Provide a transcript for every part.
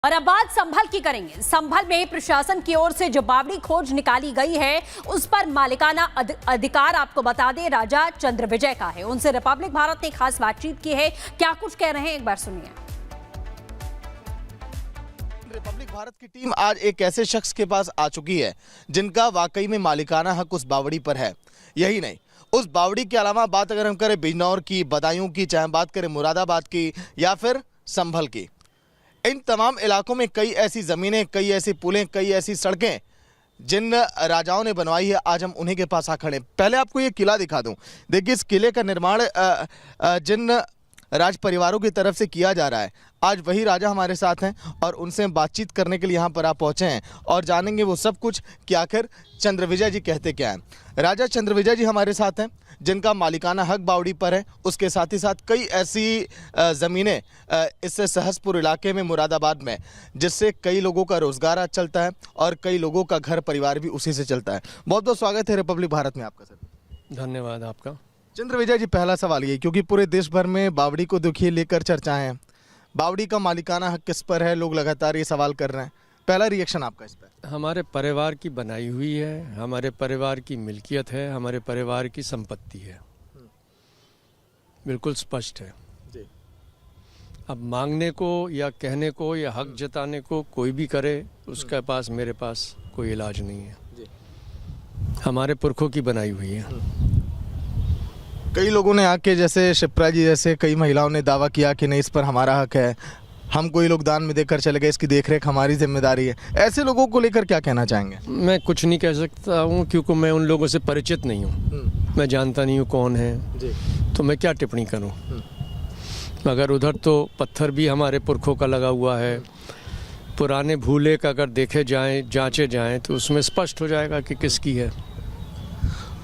और अब बात संभल की करेंगे। संभल में प्रशासन की ओर से जो बावड़ी खोज निकाली गई है उस पर मालिकाना अधिकार आपको बता दें राजा चंद्रविजय का है। उनसे रिपब्लिक भारत ने खास बातचीत की है। क्या कुछ कह रहे हैं एक बार सुनिए। रिपब्लिक भारत की टीम आज एक ऐसे शख्स के पास आ चुकी है जिनका वाकई में मालिकाना हक उस बावड़ी पर है। यही नहीं, उस बावड़ी के अलावा बात अगर हम करें बिजनौर की, बदायूं की, चाहे बात करें मुरादाबाद की या फिर संभल की, इन तमाम इलाकों में कई ऐसी ज़मीनें, कई ऐसी पुलें, कई ऐसी सड़कें जिन राजाओं ने बनवाई है, आज हम उन्हीं के पास आ खड़े हैं। पहले आपको ये किला दिखा दूं। देखिए, इस किले का निर्माण जिन राज परिवारों की तरफ से किया जा रहा है, आज वही राजा हमारे साथ हैं और उनसे बातचीत करने के लिए यहाँ पर आप पहुँचे हैं और जानेंगे वो सब कुछ कि आखिर चंद्रविजय जी कहते क्या हैं। राजा चंद्रविजय जी हमारे साथ हैं जिनका मालिकाना हक बावड़ी पर है। उसके साथ ही साथ कई ऐसी ज़मीनें इस सहसपुर इलाके में, मुरादाबाद में, जिससे कई लोगों का रोज़गार आज चलता है और कई लोगों का घर परिवार भी उसी से चलता है। बहुत बहुत स्वागत है रिपब्लिक भारत में आपका सर। धन्यवाद आपका। चंद्रविजय जी, पहला सवाल ये, क्योंकि पूरे देश भर में बावड़ी को देखिए लेकर चर्चाएं हैं, बावड़ी का मालिकाना हक किस पर है, लोग लगातार ये सवाल कर रहे हैं। पहला रिएक्शन आपका इस पर? हमारे परिवार की बनाई हुई है, हमारे परिवार की मिल्कियत है, हमारे परिवार की संपत्ति है, बिल्कुल स्पष्ट है जी। अब मांगने को या कहने को या हक जताने को कोई भी करे, उसके पास, मेरे पास कोई इलाज नहीं है जी। हमारे पुरखों की बनाई हुई है। कई लोगों ने आके, जैसे शिप्रा जी जैसे कई महिलाओं ने दावा किया कि नहीं, इस पर हमारा हक है, हम कोई लोग दान में देकर चले गए, इसकी देखरेख हमारी जिम्मेदारी है। ऐसे लोगों को लेकर क्या कहना चाहेंगे? मैं कुछ नहीं कह सकता हूँ क्योंकि मैं उन लोगों से परिचित नहीं हूँ, मैं जानता नहीं हूँ कौन है जी। तो मैं क्या टिप्पणी करूँ। मगर उधर तो पत्थर भी हमारे पुरखों का लगा हुआ है। पुराने भूले का अगर देखे जाएं, जांचे जाएं, तो उसमें स्पष्ट हो जाएगा कि किसकी है।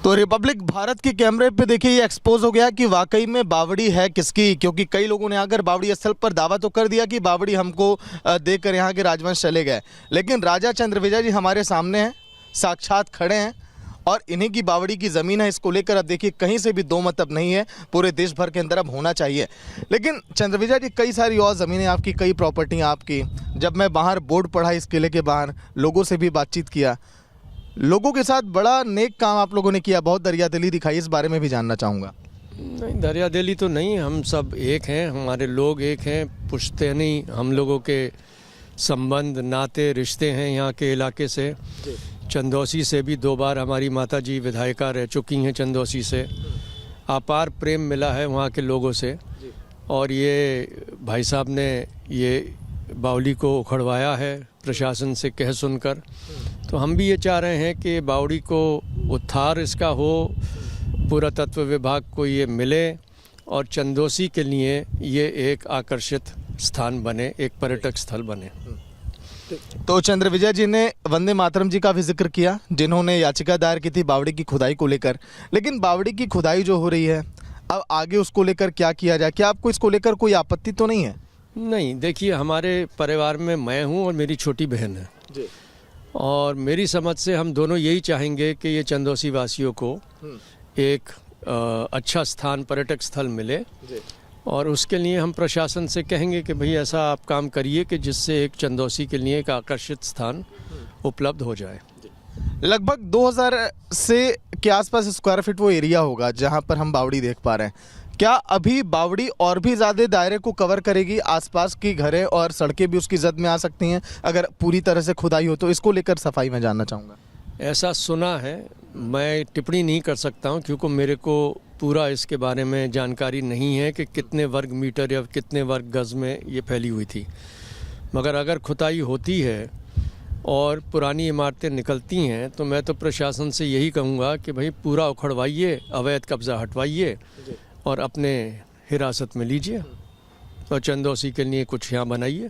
तो रिपब्लिक भारत के कैमरे पे देखिए ये एक्सपोज हो गया कि वाकई में बावड़ी है किसकी, क्योंकि कई लोगों ने आकर बावड़ी स्थल पर दावा तो कर दिया कि बावड़ी हमको देकर यहाँ के राजवंश चले गए, लेकिन राजा चंद्रविजय जी हमारे सामने हैं, साक्षात खड़े हैं और इन्हीं की बावड़ी की ज़मीन है। इसको लेकर अब देखिए कहीं से भी दो मतलब नहीं है, पूरे देश भर के अंदर अब होना चाहिए। लेकिन चंद्रविजय जी, कई सारी और ज़मीनें आपकी, कई प्रॉपर्टी आपकी। जब मैं बाहर बोर्ड पढ़ा इस किले के बाहर, लोगों से भी बातचीत किया, लोगों के साथ बड़ा नेक काम आप लोगों ने किया, बहुत दरियादिली दिखाई, इस बारे में भी जानना चाहूँगा। नहीं, दरियादिली तो नहीं, हम सब एक हैं, हमारे लोग एक हैं, पुश्तैनी हम लोगों के संबंध, नाते, रिश्ते हैं यहाँ के इलाके से। चंदौसी से भी 2 बार हमारी माता जी विधायिका रह चुकी हैं। चंदौसी से अपार प्रेम मिला है वहाँ के लोगों से, और ये भाई साहब ने ये बावड़ी को उखड़वाया है प्रशासन से कह सुनकर। तो हम भी ये चाह रहे हैं कि बावड़ी को उद्धार इसका हो, पुरातत्व विभाग को ये मिले और चंदौसी के लिए ये एक आकर्षित स्थान बने, एक पर्यटक स्थल बने। तो चंद्रविजय जी ने वंदे मातरम जी का भी जिक्र किया, जिन्होंने याचिका दायर की थी बावड़ी की खुदाई को लेकर। लेकिन बावड़ी की खुदाई जो हो रही है, अब आगे उसको लेकर क्या किया जाए? क्या आपको इसको लेकर कोई आपत्ति तो नहीं है? नहीं, देखिए, हमारे परिवार में मैं हूँ और मेरी छोटी बहन है जी। और मेरी समझ से हम दोनों यही चाहेंगे कि ये चंदौसी वासियों को एक अच्छा स्थान, पर्यटक स्थल मिले जी। और उसके लिए हम प्रशासन से कहेंगे कि भाई ऐसा आप काम करिए कि जिससे एक चंदौसी के लिए एक आकर्षित स्थान उपलब्ध हो जाए। लगभग 2000 से के आसपास स्क्वायर फीट वो एरिया होगा जहां पर हम बावड़ी देख पा रहे हैं। क्या अभी बावड़ी और भी ज़्यादा दायरे को कवर करेगी? आसपास की घरें और सड़कें भी उसकी जद में आ सकती हैं अगर पूरी तरह से खुदाई हो तो? इसको लेकर सफाई में जानना चाहूँगा। ऐसा सुना है, मैं टिप्पणी नहीं कर सकता हूँ क्योंकि मेरे को पूरा इसके बारे में जानकारी नहीं है कि कितने वर्ग मीटर या कितने वर्ग गज में ये फैली हुई थी। मगर अगर खुदाई होती है और पुरानी इमारतें निकलती हैं तो मैं तो प्रशासन से यही कहूँगा कि भाई पूरा उखड़वाइए, अवैध कब्जा हटवाइए और अपने हिरासत में लीजिए और चंदौसी के लिए कुछ यहाँ बनाइए।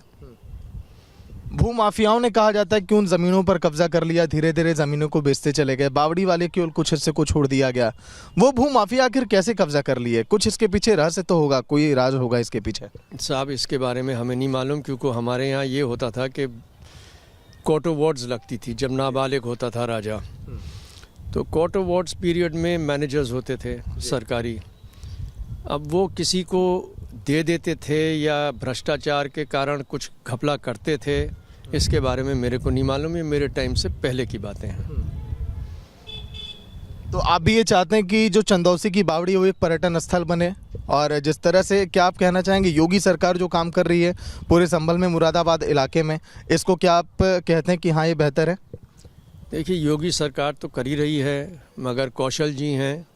भूमाफियाओं ने कहा जाता है कि उन ज़मीनों पर कब्जा कर लिया, धीरे धीरे ज़मीनों को बेचते चले गए, बावड़ी वाले केवल कुछ हिस्से को छोड़ दिया गया। वो भूमाफिया आखिर कैसे कब्जा कर लिए? कुछ इसके पीछे रहस्य तो होगा, कोई राज होगा इसके पीछे। साहब, इसके बारे में हमें नहीं मालूम क्योंकि हमारे यहाँ ये होता था कि कोर्ट ऑफ वार्ड्स लगती थी जब नाबालिग होता था राजा। तो कोर्ट ऑफ वार्ड्स पीरियड में मैनेजर्स होते थे सरकारी। अब वो किसी को दे देते थे या भ्रष्टाचार के कारण कुछ घपला करते थे, इसके बारे में मेरे को नहीं मालूम। ये मेरे टाइम से पहले की बातें हैं। तो आप भी ये चाहते हैं कि जो चंदौसी की बावड़ी वो एक पर्यटन स्थल बने, और जिस तरह से क्या आप कहना चाहेंगे योगी सरकार जो काम कर रही है पूरे संभल में, मुरादाबाद इलाके में, इसको क्या आप कहते हैं कि हाँ ये बेहतर है? देखिए, योगी सरकार तो कर ही रही है, मगर कौशल जी हैं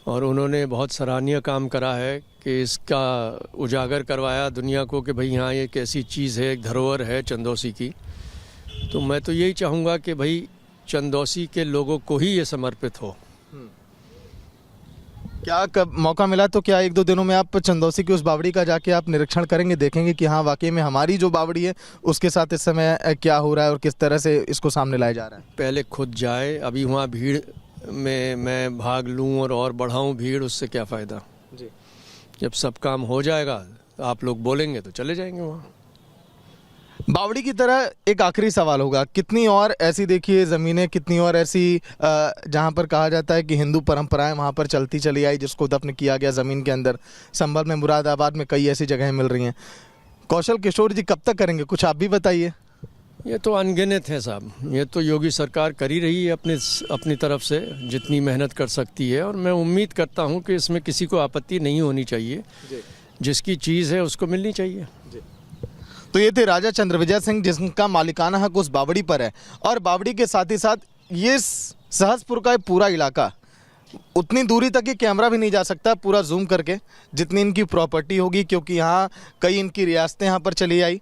और उन्होंने बहुत सराहनीय काम करा है कि इसका उजागर करवाया दुनिया को कि भाई हाँ ये एक ऐसी चीज़ है, एक धरोहर है चंदौसी की। तो मैं तो यही चाहूँगा कि भाई चंदौसी के लोगों को ही ये समर्पित हो। क्या कब मौका मिला तो क्या 1-2 दिनों में आप चंदौसी की उस बावड़ी का जाके आप निरीक्षण करेंगे, देखेंगे कि हाँ वाकई में हमारी जो बावड़ी है उसके साथ इस समय क्या हो रहा है और किस तरह से इसको सामने लाया जा रहा है? पहले खुद जाए, अभी वहाँ भीड़ में मैं भाग लूँ और बढ़ाऊँ भीड़, उससे क्या फ़ायदा जी। जब सब काम हो जाएगा तो आप लोग बोलेंगे तो चले जाएंगे वहाँ। बावड़ी की तरह एक आखिरी सवाल होगा, कितनी और ऐसी देखिए ज़मीनें, कितनी और ऐसी जहाँ पर कहा जाता है कि हिंदू परंपराएं वहाँ पर चलती चली आई, जिसको दफन किया गया ज़मीन के अंदर। संभल में, मुरादाबाद में कई ऐसी जगहें मिल रही हैं। कौशल किशोर जी कब तक करेंगे, कुछ आप भी बताइए। ये तो अनगिनत है साहब, ये तो योगी सरकार कर ही रही है अपनी तरफ से जितनी मेहनत कर सकती है, और मैं उम्मीद करता हूँ कि इसमें किसी को आपत्ति नहीं होनी चाहिए। जिसकी चीज़ है उसको मिलनी चाहिए। तो ये थे राजा चंद्रविजय सिंह, जिनका मालिकाना हक उस बावड़ी पर है, और बावड़ी के साथ ही साथ ये सहसपुर का पूरा इलाका, उतनी दूरी तक ये कैमरा भी नहीं जा सकता पूरा जूम करके जितनी इनकी प्रॉपर्टी होगी, क्योंकि यहाँ कई इनकी रियासतें यहाँ पर चली आई।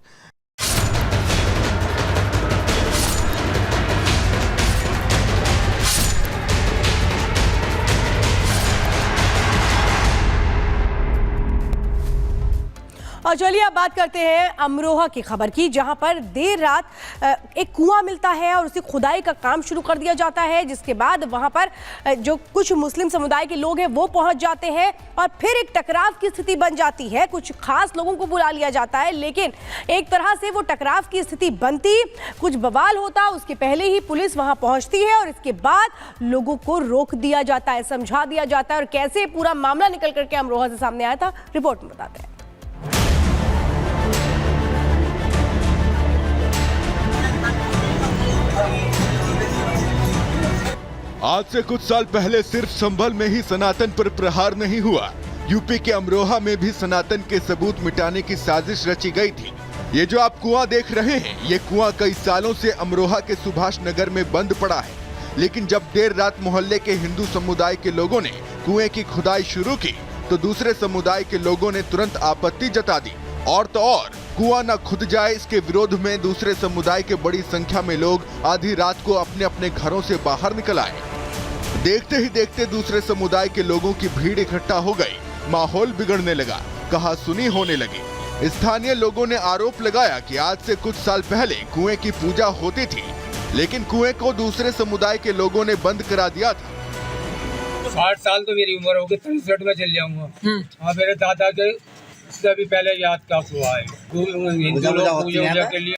और चलिए अब बात करते हैं अमरोहा की खबर की, जहां पर देर रात एक कुआं मिलता है और उसे खुदाई का काम शुरू कर दिया जाता है, जिसके बाद वहां पर जो कुछ मुस्लिम समुदाय के लोग हैं वो पहुंच जाते हैं और फिर एक टकराव की स्थिति बन जाती है। कुछ खास लोगों को बुला लिया जाता है, लेकिन एक तरह से वो टकराव की स्थिति बनती, कुछ बवाल होता, उसके पहले ही पुलिस वहां पहुंचती है और इसके बाद लोगों को रोक दिया जाता है, समझा दिया जाता है। और कैसे पूरा मामला निकल करके अमरोहा से सामने आया था, रिपोर्ट में बताते हैं। आज से कुछ साल पहले सिर्फ संभल में ही सनातन पर प्रहार नहीं हुआ, यूपी के अमरोहा में भी सनातन के सबूत मिटाने की साजिश रची गई थी। ये जो आप कुआं देख रहे हैं, ये कुआं कई सालों से अमरोहा के सुभाष नगर में बंद पड़ा है, लेकिन जब देर रात मोहल्ले के हिंदू समुदाय के लोगों ने कुएं की खुदाई शुरू की तो दूसरे समुदाय के लोगों ने तुरंत आपत्ति जता दी। और तो और, कुआं न खुद जाए इसके विरोध में दूसरे समुदाय के बड़ी संख्या में लोग आधी रात को अपने अपने घरों से बाहर निकल आए। देखते ही देखते दूसरे समुदाय के लोगों की भीड़ इकट्ठा हो गई, माहौल बिगड़ने लगा, कहासुनी होने लगी। स्थानीय लोगों ने आरोप लगाया कि आज से कुछ साल पहले कुएं की पूजा होती थी, लेकिन कुएं को दूसरे समुदाय के लोगों ने बंद करा दिया था। 60 साल तो मेरी उम्र होगी, 63 में चल जाऊंगा। मेरे दादा के भी पहले याद का हुआ है, हिंदू लोग पूजा के लिए